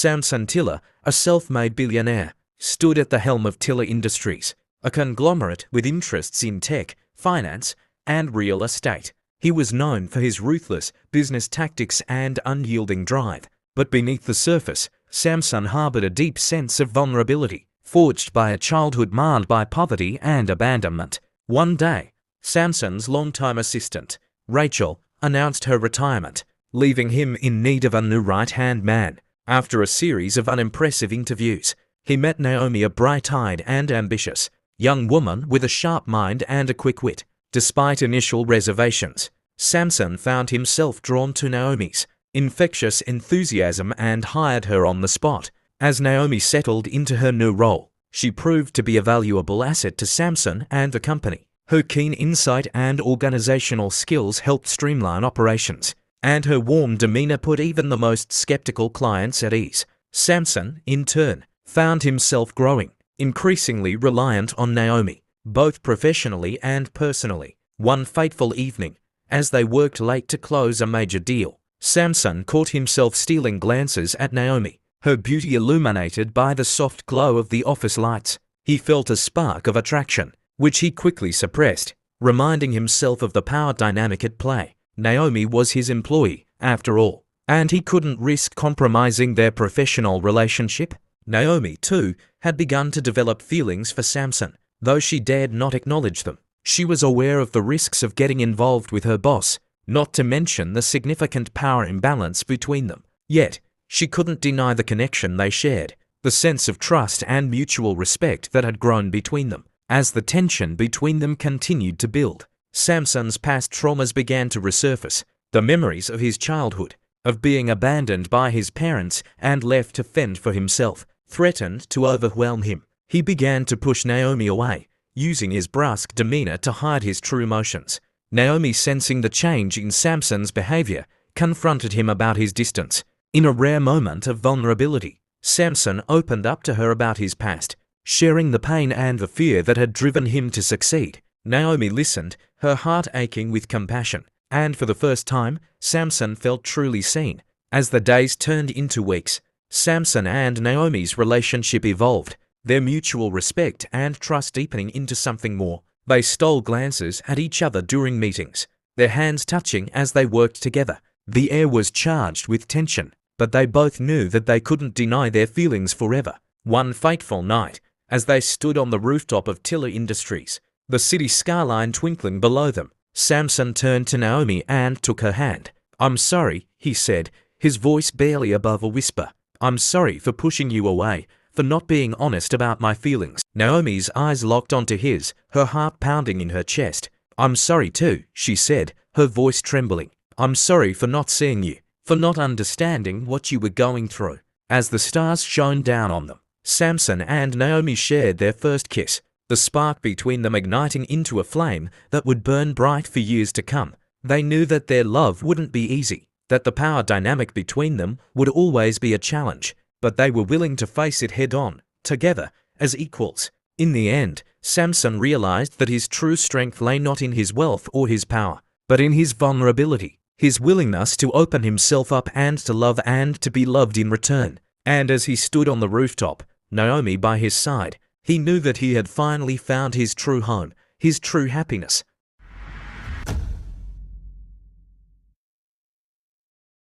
Samson Tiller, a self-made billionaire, stood at the helm of Tiller Industries, a conglomerate with interests in tech, finance, and real estate. He was known for his ruthless business tactics and unyielding drive, but beneath the surface, Samson harbored a deep sense of vulnerability, forged by a childhood marred by poverty and abandonment. One day, Samson's longtime assistant, Rachel, announced her retirement, leaving him in need of a new right-hand man. After a series of unimpressive interviews, he met Naomi, a bright-eyed and ambitious young woman with a sharp mind and a quick wit. Despite initial reservations, Samson found himself drawn to Naomi's infectious enthusiasm and hired her on the spot. As Naomi settled into her new role, she proved to be a valuable asset to Samson and the company. Her keen insight and organizational skills helped streamline operations, and her warm demeanor put even the most skeptical clients at ease. Samson, in turn, found himself growing increasingly reliant on Naomi, both professionally and personally. One fateful evening, as they worked late to close a major deal, Samson caught himself stealing glances at Naomi, her beauty illuminated by the soft glow of the office lights. He felt a spark of attraction, which he quickly suppressed, reminding himself of the power dynamic at play. Naomi was his employee, after all, and he couldn't risk compromising their professional relationship. Naomi, too, had begun to develop feelings for Samson, though she dared not acknowledge them. She was aware of the risks of getting involved with her boss, not to mention the significant power imbalance between them. Yet, she couldn't deny the connection they shared, the sense of trust and mutual respect that had grown between them. As the tension between them continued to build, Samson's past traumas began to resurface, the memories of his childhood, of being abandoned by his parents and left to fend for himself, threatened to overwhelm him. He began to push Naomi away, using his brusque demeanor to hide his true emotions. Naomi, sensing the change in Samson's behavior, confronted him about his distance. In a rare moment of vulnerability, Samson opened up to her about his past, sharing the pain and the fear that had driven him to succeed. Naomi listened, her heart aching with compassion, and for the first time, Samson felt truly seen. As the days turned into weeks, Samson and Naomi's relationship evolved, their mutual respect and trust deepening into something more. They stole glances at each other during meetings, their hands touching as they worked together. The air was charged with tension, but they both knew that they couldn't deny their feelings forever. One fateful night, as they stood on the rooftop of Tiller Industries, the city skyline twinkling below them, Samson turned to Naomi and took her hand. "I'm sorry," he said, his voice barely above a whisper. "I'm sorry for pushing you away, for not being honest about my feelings." Naomi's eyes locked onto his, her heart pounding in her chest. "I'm sorry too," she said, her voice trembling. "I'm sorry for not seeing you, for not understanding what you were going through." As the stars shone down on them, Samson and Naomi shared their first kiss, the spark between them igniting into a flame that would burn bright for years to come. They knew that their love wouldn't be easy, that the power dynamic between them would always be a challenge, but they were willing to face it head-on, together, as equals. In the end, Samson realized that his true strength lay not in his wealth or his power, but in his vulnerability, his willingness to open himself up and to love and to be loved in return. And as he stood on the rooftop, Naomi by his side, he knew that he had finally found his true home, his true happiness.